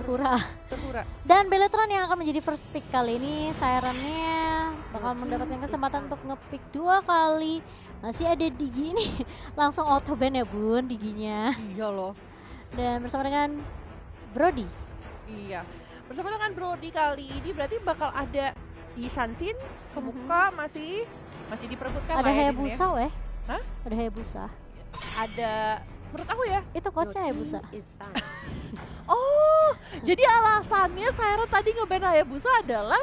terhura. Dan Bellatrix yang akan menjadi first pick kali ini, Sirennya bakal mendapatkan kesempatan untuk ngepick 2 kali. Masih ada Digi ini langsung auto ban ya bun Diginya. Iya loh. Dan bersama dengan Brody. Iya. Bersama dengan Brody kali ini berarti bakal ada Isansin kebuka masih diperebutkan. Ada lah ya di sini ya. Hayabusa weh. Hah? Ada Hayabusa. Ada menurut aku ya. Itu coachnya Hayabusa. Oh, jadi alasannya Siren tadi nge-ban Hayabusa adalah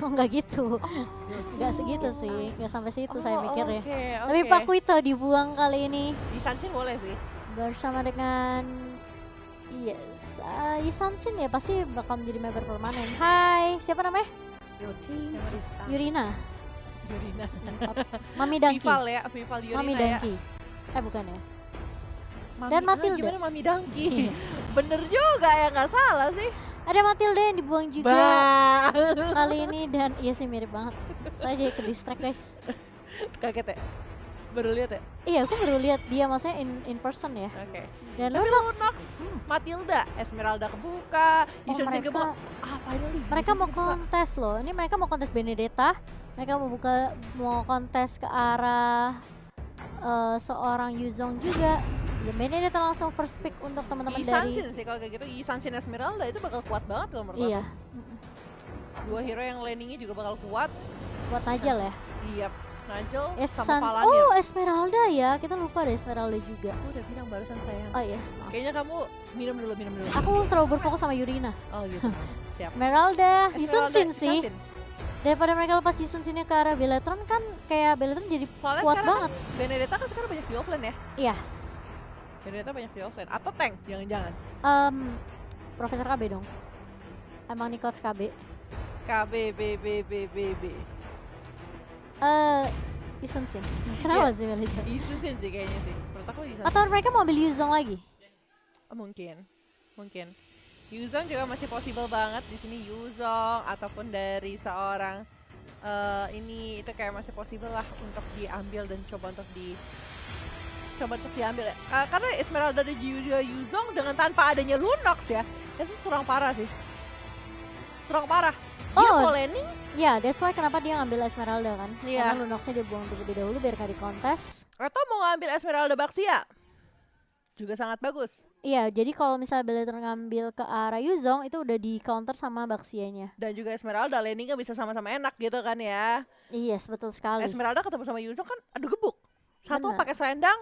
Enggak gitu. Enggak segitu sih. Enggak sampai situ saya mikirnya. Oke. Tapi Pak Kuito dibuang kali ini. Isansin boleh sih. Bersama dengan Isansin ya pasti bakal menjadi member permanen. Hai, siapa namanya? Yurina. Mami Dangki. Vival Yurina Mami ya. Dangki. Bukan ya. Dan Matilda. Gimana Mami Dangki? Bener juga ya, nggak salah sih. Ada Matilda yang dibuang juga kali ini dan iya sih mirip banget. Saya jadi ke distract guys. Kaget ya? Baru lihat ya? Iya, aku baru lihat dia maksudnya in person ya. Oke. Dan Tapi Lunox, Lunox, Matilda, Esmeralda kebuka, Isansin kebuka. Finally. Mereka mau kontes loh. Ini mereka mau kontes Benedetta. Mereka mau kontes ke arah seorang Yuzong juga. Dan Benedetta langsung first pick untuk teman-teman dari Isansin sih kalau kayak gitu. Isansin Esmeralda itu bakal kuat banget kalau menurut iya. aku. Dua hero yang landingnya juga bakal kuat. Buat Najel ya. Iya. Najel sama Sans. Paladin. Oh, Esmeralda ya. Kita lupa deh Esmeralda juga. Aku udah bilang barusan sayang. Oh iya. Maaf. Kayaknya kamu minum dulu. Aku terlalu berfokus sama Yurina. Oh gitu. Siap. Esmeralda, Isunsin Esmeralda, sih. Isansin. Daripada mereka lepas Isunsinnya ke arah Bellatrix kan kayak Bellatrix jadi Soalnya kuat sekarang banget. kan Benedetta kan sekarang banyak di offline ya. Yes. Benedetta banyak di offline. Atau tank, jangan-jangan. Profesor KB dong. Emang nih coach KB. KBBBBBB. Isunsin. Kenapa Iya. sih milih itu? Isansin sih kayaknya sih. Menurut aku Isansin. Atau mereka mau ambil Yuzong lagi? Mungkin. Yuzong juga masih possible banget di sini Yuzong ataupun dari seorang ini itu kayak masih possible lah untuk diambil dan coba untuk diambil ya. Karena Esmeralda dan juga Yuzong dengan tanpa adanya Lunox ya, itu strong parah sih. Strong parah. Dia Oh. mau landing. Ya, that's why kenapa dia ngambil Esmeralda kan? Iya. Karena Lunoxnya dia buang terlebih dahulu biar gak di kontes. Atau mau ngambil Esmeralda Baxia. Juga sangat bagus. Iya, jadi kalau misalnya Bellatrix ngambil ke arah Yuzong itu udah di counter sama Baxianya. Dan juga Esmeralda landingnya bisa sama-sama enak gitu kan ya. Yes, betul sekali. Esmeralda ketemu sama Yuzong kan aduh gebuk. Satu Benar. pakai selendang,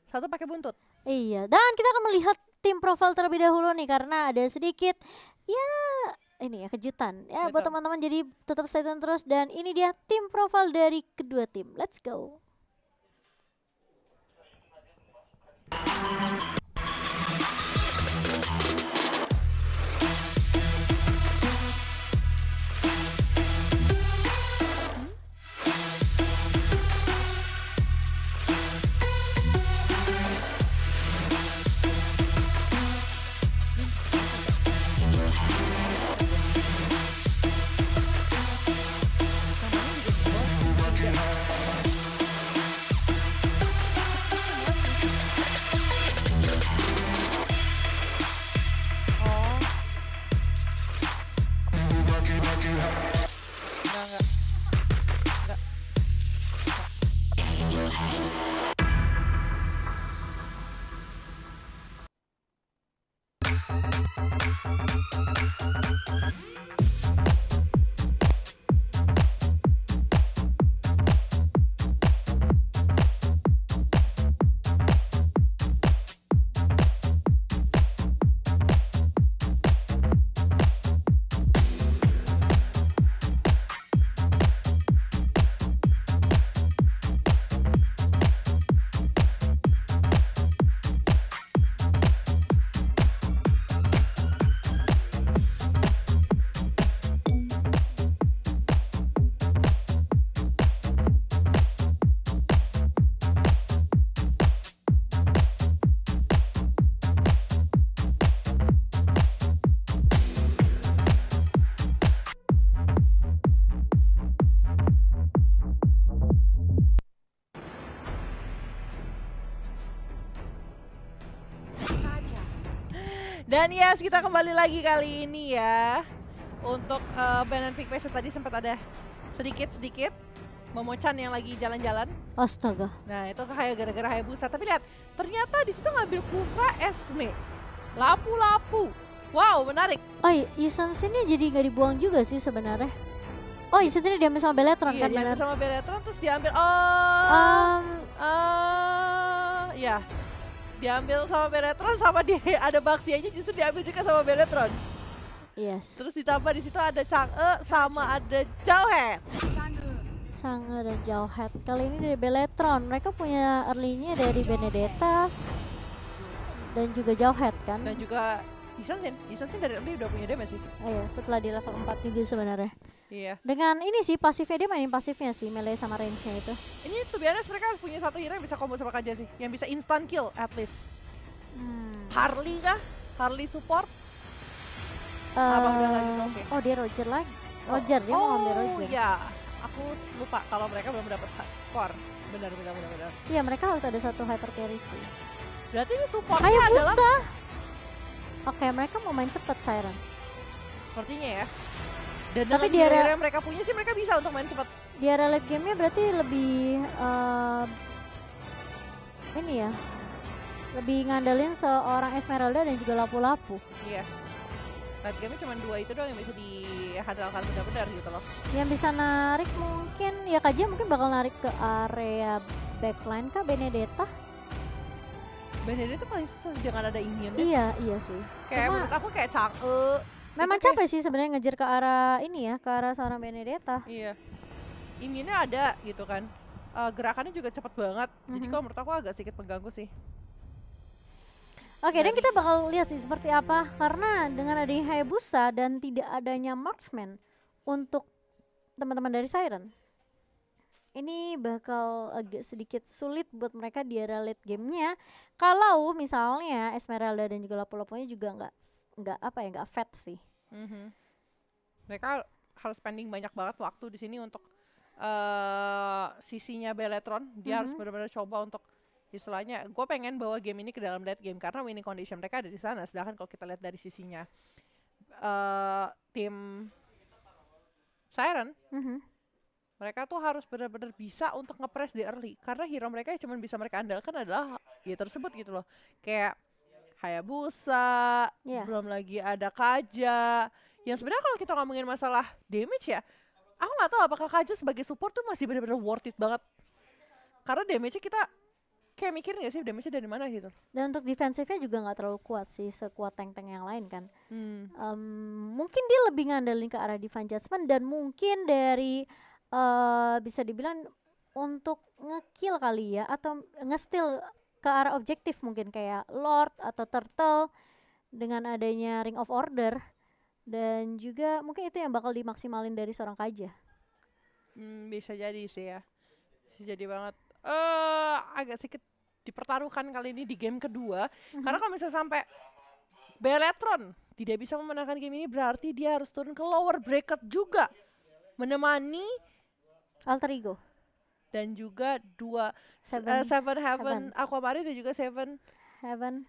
satu pakai buntut. Iya, dan kita akan melihat tim profile terlebih dahulu nih karena ada sedikit ya ini ya kejutan. Ya buat Betul. teman-teman jadi tetap stay tune terus dan ini dia tim profile dari kedua tim. Let's go. Dan yes, kita kembali lagi kali ini ya. Untuk ban and pick pace tadi sempat ada sedikit Momo-chan yang lagi jalan-jalan. Astaga. Nah itu kayak gara-gara Hayabusa. Tapi lihat, ternyata di situ ngambil Kufra Esme. Lapu-lapu. Wow, menarik. Oh, Isan sini jadi nggak dibuang juga sih sebenarnya. Oh, Isan sini diambil sama Beletron Iya, kan diambil benar? sama Beletron terus diambil. Ya. Diambil sama Beletron sama dia ada Baxi aja justru diambil juga sama Beletron. Yes. Terus ditambah di situ ada Chang'e sama ada Jauhead. Chang'e dan Jauhead. Kali ini dari Beletron. Mereka punya early-nya dari Benedetta dan juga Jauhead kan? Dan juga Isonsin dari early udah punya damage sih. Oh iya, setelah di level 4 juga sebenarnya. Iya. Dengan ini sih pasifnya dia mainin pasifnya sih, melee sama range-nya itu. Ini tuh biasanya mereka harus punya satu hero yang bisa combo sama Kaja sih, yang bisa instant kill at least. Harley kah? Harley support? Apa udah lagi oke? Oh, dia Roger lagi. Roger, dia mau ngambil Roger. Oh ya, aku lupa kalau mereka belum dapat core. Benar. Iya, mereka harus ada satu hyper carry sih. Berarti ini supportnya adalah Hayabusa. Oke, mereka mau main cepet Siren. sepertinya ya. Dan Tapi dengan hero yang mereka punya sih mereka bisa untuk main cepat. Di area late game-nya berarti lebih ini ya. Lebih ngandelin seorang Esmeralda dan juga Lapu-Lapu. Iya. Late game-nya cuma 2 itu doang yang bisa dihandalkan benar-benar gitu loh. Yang bisa narik mungkin ya Kaja mungkin bakal narik ke area backline kah Benedetta? Benedetta tuh paling susah dengan ada immune. Iya sih. Kayak Cuma- menurut aku kayak Chang'e. Memang Itu kayak- capek sih sebenarnya ngejar ke arah ini ya, ke arah seorang Benedetta. Iya. Immune-nya ada gitu kan. Gerakannya juga cepet banget. Jadi Mhm. kalau menurut aku agak sedikit mengganggu sih. Oke, dan Dari- kita bakal lihat sih seperti apa karena dengan adanya Hayabusa dan tidak adanya marksman untuk teman-teman dari Siren. Ini bakal agak sedikit sulit buat mereka di area late game-nya. Kalau misalnya Esmeralda dan juga Lapu-Lapunya juga nggak fat sih. Mhm. Mereka harus spending banyak banget waktu di sini untuk sisinya Beletron. Dia harus Mhm. benar-benar coba untuk istilahnya. Gue pengen bawa game ini ke dalam late game karena winning condition mereka ada di sana. Sedangkan kalau kita lihat dari sisinya tim Siren, Mhm. mereka tuh harus benar-benar bisa untuk nge-press di early karena hero mereka yang cuma bisa mereka andalkan adalah ya tersebut gitu loh, kayak Hayabusa, Iya. belum lagi ada Kaja yang sebenarnya kalau kita ngomongin masalah damage ya, aku nggak tahu apakah Kaja sebagai support tuh masih benar-benar worth it banget karena damage-nya kita kayak mikir nggak sih damage-nya dari mana gitu. Dan untuk defensifnya juga nggak terlalu kuat sih, sekuat tank-tank yang lain kan. Hmm. Mungkin dia lebih ngandelin ke arah Divine Judgment dan mungkin dari bisa dibilang untuk nge-kill kali ya atau nge-steal ke arah objektif mungkin kayak Lord atau Turtle dengan adanya Ring of Order dan juga mungkin itu yang bakal dimaksimalin dari seorang Kaja. Bisa jadi sih ya, bisa jadi banget. Agak sedikit dipertaruhkan kali ini di game kedua karena kalau misalnya sampai Beletron tidak bisa memenangkan game ini berarti dia harus turun ke lower bracket juga menemani Alter Ego. dan juga Seven Seven Heaven. Heaven Aquamarine dan juga Seven Heaven.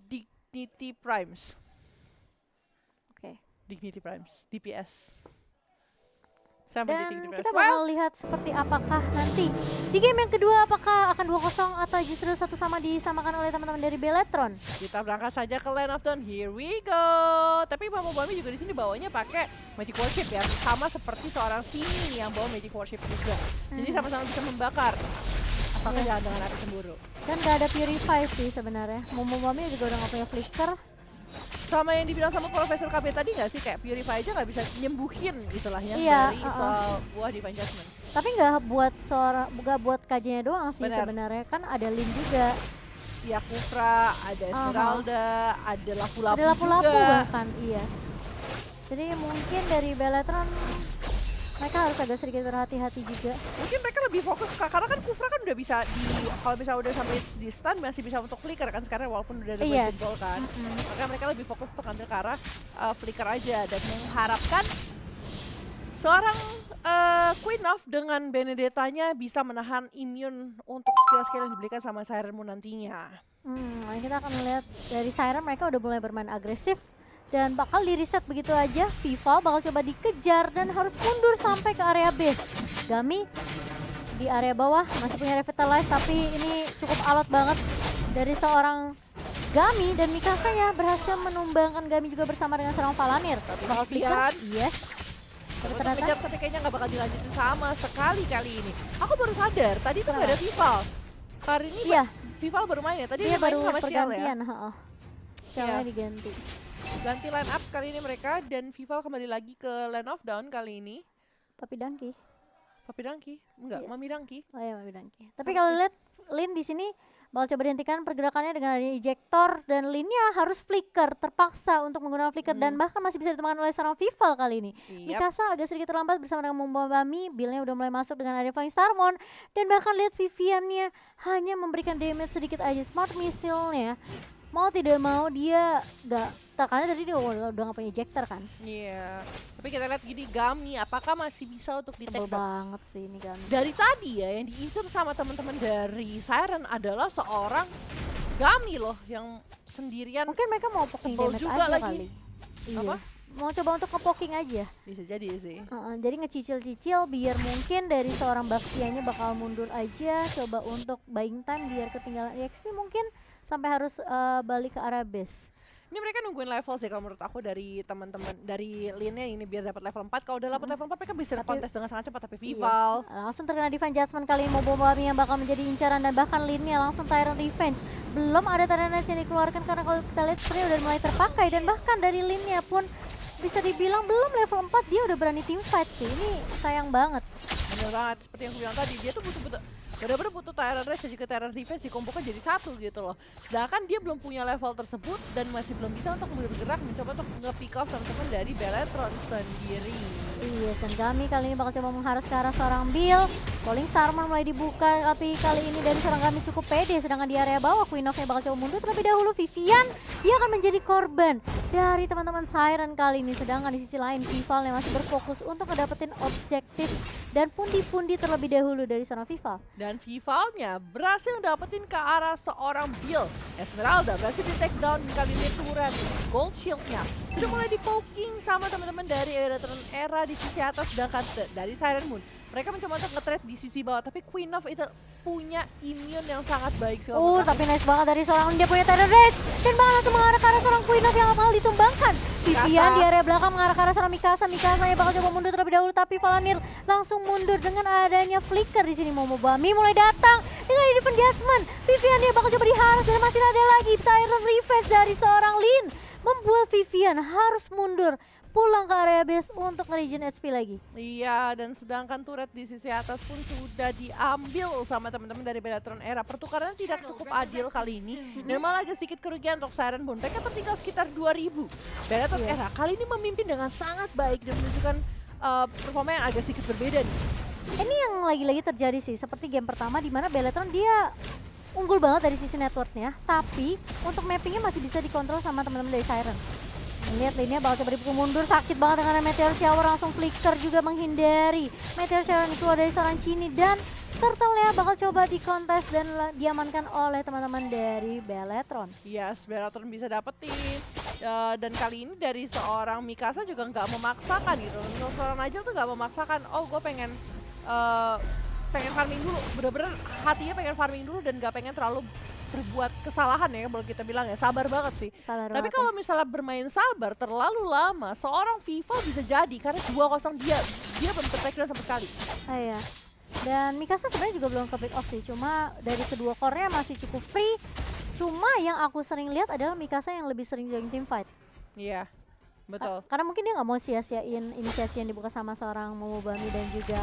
Dignity Primes. Oke. Dignity Primes, DPS. Seven Dan Dignity kita Primes. bakal lihat seperti apakah nanti di game yang kedua apakah akan 2-0 atau justru satu sama disamakan oleh teman-teman dari Beletron. Kita berangkat saja ke Land of Dawn. Here we go. Tapi Mamo Bami juga di sini bawanya pakai Magic Worship ya, sama seperti seorang Sini yang bawa Magic Worship juga. Jadi sama-sama bisa membakar. Asalkan jangan dengan api cemburu. Dan gak ada Purify sih sebenarnya. Momomami juga udah gak punya flicker. Sama yang dibilang sama Profesor KB tadi nggak sih, kayak Purify aja nggak bisa nyembuhin istilahnya Iya, dari sebuah Divine Judgment. Tapi gak buat kajiannya doang sih Benar. sebenarnya, kan ada Lin juga. Ya Kufra, ada Esmeralda, ada Lapu-Lapu Ada Lapu-Lapu juga. bahkan, yes. Jadi mungkin dari Beletron mereka harus agak sedikit berhati-hati juga. Mungkin mereka lebih fokus karena kan Kufra kan udah bisa kalau misalnya udah sampai di stun masih bisa untuk flicker kan sekarang walaupun udah ada Yes. Poison Ball kan. Maka mereka lebih fokus untuk ambil ke arah flicker aja dan mengharapkan seorang Queen of dengan Benedettanya bisa menahan immune untuk skill-skill yang diberikan sama Siren Moon nantinya. Kita akan lihat dari Siren mereka udah mulai bermain agresif dan bakal di reset begitu aja. Viva bakal coba dikejar dan harus mundur sampai ke area base. Gami di area bawah masih punya revitalize tapi ini cukup alot banget dari seorang Gami, dan Mikasa ya berhasil menumbangkan Gami juga bersama dengan seorang Palanir. Bakal flicker, yes. Tapi ternyata Ngejar, tapi kayaknya nggak bakal dilanjutin sama sekali kali ini. Aku baru sadar, tadi tuh nggak ada Vival. Hari ini iya, Vival baru main ya, tadi dia dia main baru sama Shell ya. pergantian. Shellnya Iya. diganti. Ganti line up kali ini mereka, dan Vival kembali lagi ke Land of Dawn kali ini. Tapi Dangki. Papi Dangki? Enggak, Iya. Mami Dangki. Oh iya, Mami Dangki. Tapi kalau lihat Lin di sini bakal coba dihentikan pergerakannya dengan adanya ejector, dan Linnya harus flicker, terpaksa untuk menggunakan flicker dan bahkan masih bisa ditemukan oleh seorang Vival kali ini. Mikasa agak sedikit terlambat bersama dengan Mombami, build-nya udah mulai masuk dengan area Flying Starmon, dan bahkan lihat Viviannya hanya memberikan damage sedikit aja. Smart missile-nya mau tidak mau dia karena tadi dia udah gak punya ejector kan. Iya. Tapi kita lihat gini, Gami apakah masih bisa untuk di take Tebel down? banget sih ini kan. Dari tadi ya yang diincer sama teman-teman dari Siren adalah seorang Gami loh yang sendirian. Mungkin mereka mau poking Tebel damage juga aja lagi. kali. Iya. Apa? Mau coba untuk nge-poking aja. Bisa jadi sih. Jadi ngecicil-cicil biar mungkin dari seorang Baxianya bakal mundur aja, coba untuk buying time biar ketinggalan EXP mungkin sampai harus balik ke arah base. Ini mereka nungguin level sih kalau menurut aku dari teman-teman dari Linnya ini biar dapat level 4. Kalau udah dapat level 4 mereka bisa kontes dengan sangat cepat, tapi Vival Langsung terkena Divine Judgment kali ini. Mombami yang bakal menjadi incaran dan bahkan Linnya langsung Tyrant Revenge. Belum ada Tyrant Revenge yang dikeluarkan karena kalau kita lihat sebenarnya udah mulai terpakai, dan bahkan dari Linnya pun bisa dibilang belum level 4 dia udah berani team fight sih. Ini sayang banget. bener banget seperti yang aku bilang tadi, dia tuh butuh bener-bener butuh Tyrant Rage dan juga Tyrant Revenge dikumpulkan jadi satu gitu loh. Sedangkan dia belum punya level tersebut dan masih belum bisa untuk bergerak mencoba untuk nge-pick off teman-teman dari Beletron sendiri. Iya, dan kami kali ini bakal coba mengharas ke arah seorang Bill. Calling Starman mulai dibuka, tapi kali ini dari seorang kami cukup pede. Sedangkan di area bawah, Queen of-nya bakal coba mundur terlebih dahulu. Vivian, dia akan menjadi korban dari teman-teman Siren kali ini. Sedangkan di sisi lain, Vival yang masih berfokus untuk ngedapetin objektif dan pundi-pundi terlebih dahulu dari seorang Vival. Dan Vivalnya berhasil dapetin ke arah seorang Bill. Esmeralda berhasil di take down kali ini turret. Gold Shield-nya sudah mulai di-poking sama teman-teman dari Beletron Era di sisi atas, sedangkan dari Siren Moon mereka mencoba untuk nge-trade di sisi bawah, tapi Queen of itu punya immune yang sangat baik sih. Tapi nice banget dari seorang, dia punya Tyrant Rage dan malah mengarah ke arah seorang Queen of yang bakal ditumbangkan. Vivian di area belakang mengarah ke arah seorang Mikasa. Mikasa yang bakal coba mundur terlebih dahulu, tapi Palanir langsung mundur dengan adanya flicker di sini. Momobami mulai datang dengan Divine Judgment. Vivian dia bakal coba diharas dan masih ada lagi Tyrant Revenge dari seorang Lin, membuat Vivian harus mundur pulang ke area base untuk nge-regen HP lagi. Iya, dan sedangkan turret di sisi atas pun sudah diambil sama teman-teman dari Beletron Era. Pertukaran tidak cukup adil kali ini dan malah agak sedikit kerugian untuk Siren Moon. Mereka tertinggal sekitar 2000. Beletron Era kali ini memimpin dengan sangat baik dan menunjukkan performa yang agak sedikit berbeda nih. Ini yang lagi-lagi terjadi sih, seperti game pertama di mana Beletron dia unggul banget dari sisi networknya, tapi untuk mappingnya masih bisa dikontrol sama teman-teman dari Siren. Lihat lainnya bakal coba dipukul mundur, sakit banget dengan Meteor Shower, langsung flicker juga menghindari Meteor Shower yang keluar dari seorang Chini, dan turtle-nya bakal coba dikontes dan diamankan oleh teman-teman dari Beletron. Yes, Beletron bisa dapetin. Dan kali ini dari seorang Mikasa juga nggak memaksakan gitu. Untuk seorang Najil tuh nggak memaksakan, oh gue pengen farming dulu, bener-bener hatinya pengen farming dulu dan gak pengen terlalu berbuat kesalahan ya, kalau kita bilang ya, sabar banget sih. Tapi kalau misalnya bermain sabar terlalu lama, seorang Vival bisa jadi karena 2-0 dia belum tertakedown sama sekali. Iya. Dan Mikasa sebenarnya juga belum ke pick off sih, cuma dari kedua core-nya masih cukup free. Cuma yang aku sering lihat adalah Mikasa yang lebih sering join team fight. Iya. Betul. Karena mungkin dia nggak mau sia-siain inisiasi yang dibuka sama seorang Momobami dan juga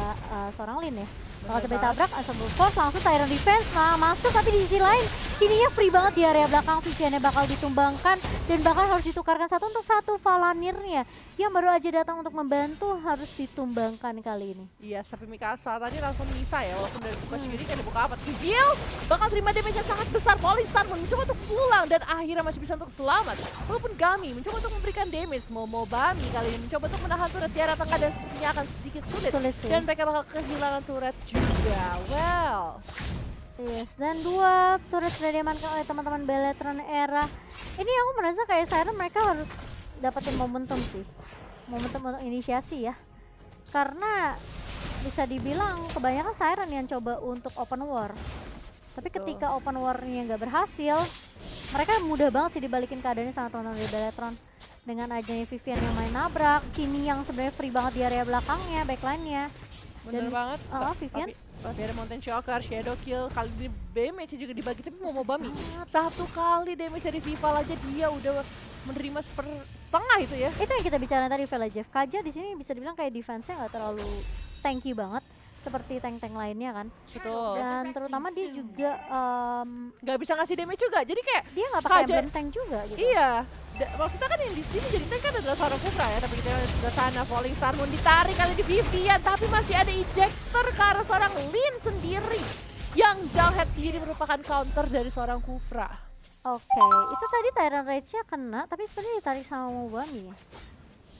seorang Lin ya. Bakal coba ditabrak, Assemble Force langsung Tyrant Defense masuk, tapi di sisi lain Chininya free banget di area belakang. Viviannya bakal ditumbangkan dan bakal harus ditukarkan 1 untuk 1. Valanirnya yang baru aja datang untuk membantu harus ditumbangkan kali ini. Iya, tapi Mikasa tadi langsung bisa ya, walaupun dari buka Shuri kan dibuka apa. Kizil bakal terima damage yang sangat besar. Falling Star mencoba untuk pulang dan akhirnya masih bisa untuk selamat. Walaupun Gami mencoba untuk memberikan damage, Momobami kali ini mencoba untuk menahan turret di arah tengah dan sepertinya akan sedikit sulit Sih. dan mereka bakal kehilangan turret juga. Well, Yes, dan 2 turret sudah diamankan oleh teman-teman Beletron era. Ini aku merasa kayak Siren mereka harus dapetin momentum sih. Momentum untuk inisiasi ya. Karena bisa dibilang kebanyakan Siren yang coba untuk open war. Tapi Betul. ketika open war-nya nggak berhasil, mereka mudah banget sih dibalikin keadaannya sama teman-teman dari Beletron. Dengan adanya Vivian yang main nabrak, Cini yang sebenarnya free banget di area belakangnya, backline-nya. Bener Dan- banget. Vivian. Tapi ada Mountain Shocker, Shadow Kill, kali ini damage juga dibagi, tapi mau Bami. banget. 1 kali damage dari Vival aja dia udah menerima setengah itu ya. Itu yang kita bicara tadi Velajev. Kaja di sini bisa dibilang kayak defense-nya nggak terlalu tanky banget seperti tank-tank lainnya kan. Betul. Dan terutama dia juga Nggak bisa ngasih damage juga, jadi kayak dia nggak pakai Kaja- emblem tank juga gitu. iya. Maksudnya kan yang di sini jadi tank kan adalah seorang Kufra ya, tapi kita ke sana Falling Star Moon ditarik kali di Vivian, tapi masih ada ejector ke arah seorang Lin sendiri. Yang Junghead sendiri merupakan counter dari seorang Kufra. Oke, itu tadi Tyrant Rage-nya kena, tapi sebenarnya ditarik sama Mobami ya.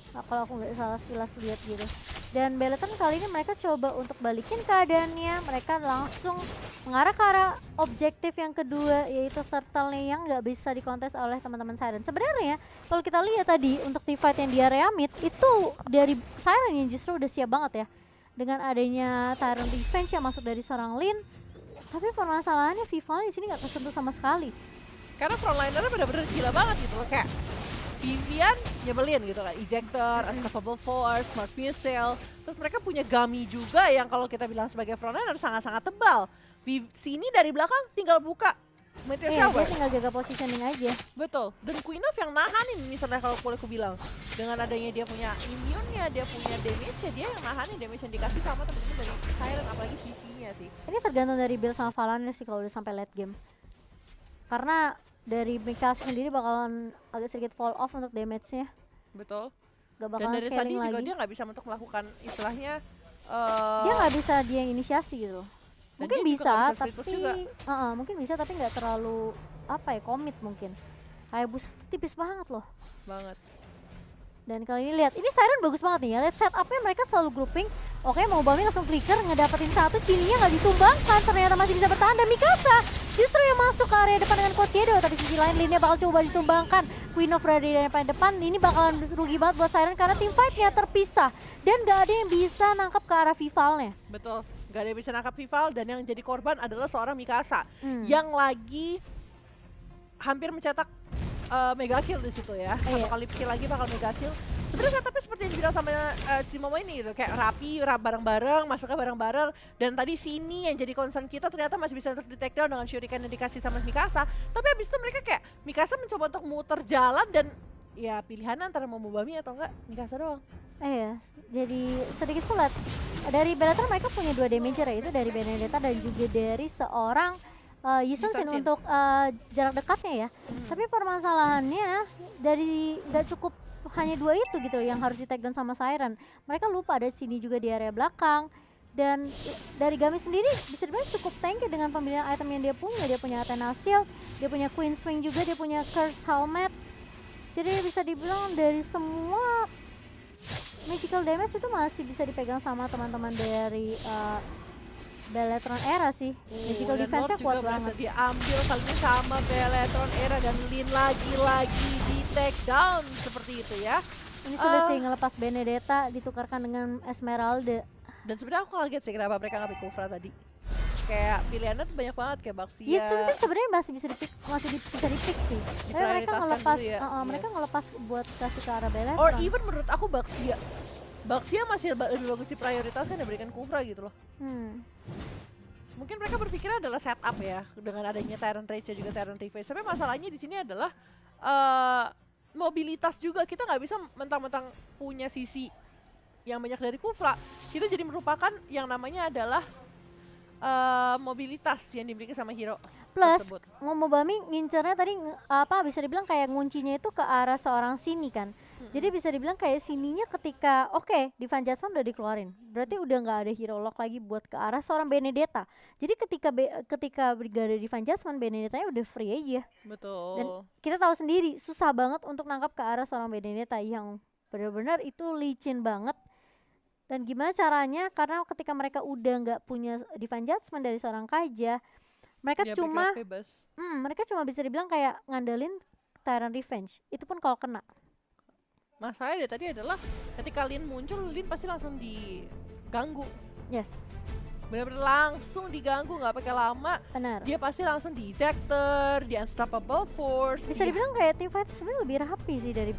Nah, kalau aku nggak salah sekilas lihat gitu. Dan Beletron kali ini mereka coba untuk balikin keadaannya, mereka langsung mengarah ke arah objektif yang kedua, yaitu turtle yang nggak bisa dikontes oleh teman-teman Siren. Sebenarnya kalau kita lihat tadi untuk teamfight yang di area mid itu dari Siren yang justru udah siap banget ya. Dengan adanya Tyrant Revenge yang masuk dari seorang Lin, tapi permasalahannya Vival di sini nggak tersentuh sama sekali. Karena frontlinernya bener-bener gila banget gitu loh, kayak Vivian nyebelin gitu kan, ejector, unstoppable force, smart missile, terus mereka punya Gami juga yang kalau kita bilang sebagai frontliner sangat-sangat tebal. Sini dari belakang tinggal buka meteor Iya, shower. dia tinggal jaga positioning aja. Betul, dan Queen of yang nahanin misalnya kalau boleh aku bilang. Dengan adanya dia punya immune-nya, dia punya damage-nya, dia yang nahanin damage yang dikasih sama temen-temen dari Siren, apalagi CC-nya sih. Ini tergantung dari build sama Valaner sih kalau udah sampai late game. Karena dari Mikasa sendiri bakalan agak sedikit fall off untuk damage-nya. Betul. Gak Dan bakalan dari tadi scaling juga lagi. dia nggak bisa untuk melakukan istilahnya Dia nggak bisa dia yang inisiasi gitu. Dan Mungkin dia juga bisa, nggak bisa tapi split push juga. mungkin bisa tapi nggak terlalu apa ya, komit mungkin. Kayak bus tipis banget loh. banget. Dan kali ini lihat, ini Siren bagus banget nih ya. Lihat setupnya mereka selalu grouping. Oke, mau Bami langsung flicker, ngedapetin satu, Cininya nggak ditumbangkan, ternyata masih bisa bertahan. Dan Mikasa justru yang masuk ke area depan dengan Coach Shadow, tapi sisi lain Linnya bakal coba ditumbangkan. Queen of berada di area paling depan, ini bakalan rugi banget buat Siren karena tim fight-nya terpisah. Dan nggak ada yang bisa nangkap ke arah Vivalnya. Betul. Gak ada yang bisa nangkap Vival dan yang jadi korban adalah seorang Mikasa Yang yang lagi hampir mencetak mega kill di situ ya. Satu Iya. kali kill lagi bakal mega kill. Sebenarnya setupnya seperti yang dibilang sama si Momo ini gitu, kayak rapi, bareng-bareng, masuknya bareng-bareng. Dan tadi sini yang jadi concern kita ternyata masih bisa untuk di take down dengan shuriken yang dikasih sama Mikasa. Tapi habis itu mereka kayak Mikasa mencoba untuk muter jalan dan ya pilihan antara mau Bami atau enggak Mikasa doang. Iya, jadi sedikit sulit. Dari Bellator mereka punya 2 damager ya, itu dari Benedetta dan juga dari seorang Yusun Shin Shin. untuk jarak dekatnya ya. Tapi permasalahannya dari nggak cukup hanya 2 itu gitu yang harus di take down sama Siren. Mereka lupa ada sini juga di area belakang. Dan dari Gami sendiri bisa dibilang cukup tanky dengan pemilihan item yang dia punya. Dia punya Athena Shield, dia punya Queen Swing juga, dia punya Curse Helmet. Jadi bisa dibilang dari semua magical damage itu masih bisa dipegang sama teman-teman dari Beletron era sih. Magical Dan defense-nya Lord kuat juga berhasil banget. diambil kali ini sama Beletron era dan Lin lagi-lagi di take down seperti itu ya. Ini sulit sih ngelepas Benedetta ditukarkan dengan Esmeralda. Dan sebenarnya aku kaget sih kenapa mereka ngambil Kufra tadi. Kayak pilihannya tuh banyak banget kayak Baxia. Yitsun sih sebenarnya masih bisa dipick, bisa dipick sih. Tapi mereka Diprioritaskan ngelepas, dulu ya. mereka Yes. ngelepas buat kasih ke arah Beletron. Or even menurut aku Baxia. Baxia masih lebih bagus diprioritaskan diberikan Kufra gitu loh. Mungkin mereka berpikirnya adalah setup ya dengan adanya Tyrant Rage dan juga Tyrant Reface. Tapi masalahnya di sini adalah mobilitas juga. Kita nggak bisa mentang-mentang punya sisi yang banyak dari Kufra. Kita jadi merupakan yang namanya adalah mobilitas yang dimiliki sama hero Plus tersebut. Momobami ngincernya tadi bisa dibilang kayak nguncinya itu ke arah seorang sini kan. Jadi bisa dibilang kayak sininya ketika Divine Judgment udah dikeluarin. Berarti udah nggak ada hero lock lagi buat ke arah seorang Benedetta. Jadi ketika Brigade Divine Judgment Benedettanya udah free aja. Betul. Dan kita tahu sendiri susah banget untuk nangkap ke arah seorang Benedetta yang benar-benar itu licin banget. Dan gimana caranya? Karena ketika mereka udah nggak punya Divine Judgment dari seorang Kaja, Mereka Dia cuma bergerak bebas. mereka cuma bisa dibilang kayak ngandelin Tyrant Revenge. Itu pun kalau kena. Masalahnya dari tadi adalah ketika Lin muncul, Lin pasti langsung diganggu. Yes, Bener-bener langsung diganggu, nggak pakai lama. benar. Dia pasti langsung di ejector, di unstoppable force. Bisa dibilang kayak team fight sebenarnya lebih rapi sih dari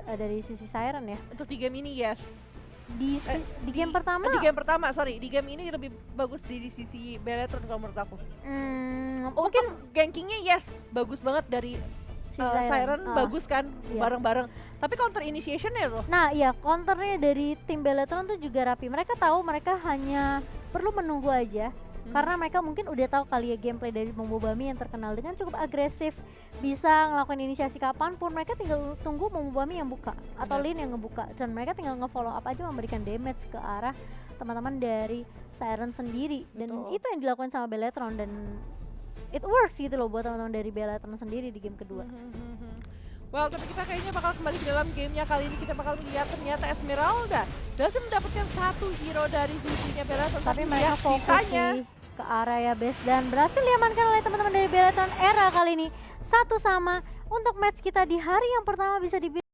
dari sisi Siren ya. untuk di game ini yes. Di game pertama. Di game pertama, sorry. Di game ini lebih bagus di sisi Beletron kalau menurut aku. Mungkin Untuk gankingnya yes, bagus banget dari si Siren bagus kan, iya. bareng-bareng. Tapi counter initiationnya loh. Nah iya, counternya dari tim Beletron tuh juga rapi. Mereka tahu mereka hanya perlu menunggu aja. Karena mereka mungkin udah tahu kali ya gameplay dari Momobami yang terkenal dengan cukup agresif, bisa ngelakuin inisiasi kapanpun. Mereka tinggal tunggu Momobami yang buka atau Lin yang ngebuka, dan mereka tinggal nge-follow up aja, memberikan damage ke arah teman-teman dari Siren sendiri. Dan Betul. itu yang dilakukan sama Beletron, dan it works gitu loh buat teman-teman dari Beletron sendiri di game kedua. Well, tapi kita kayaknya bakal kembali ke dalam gamenya. Kali ini kita bakal melihat ternyata Esmeralda berhasil mendapatkan satu hero dari sisinya Beletron, Tapi mereka ya, fokus sisanya sih ke area base dan berhasil diamankan oleh teman-teman dari Beletron Era kali ini 1-1 untuk match kita di hari yang pertama bisa dibilang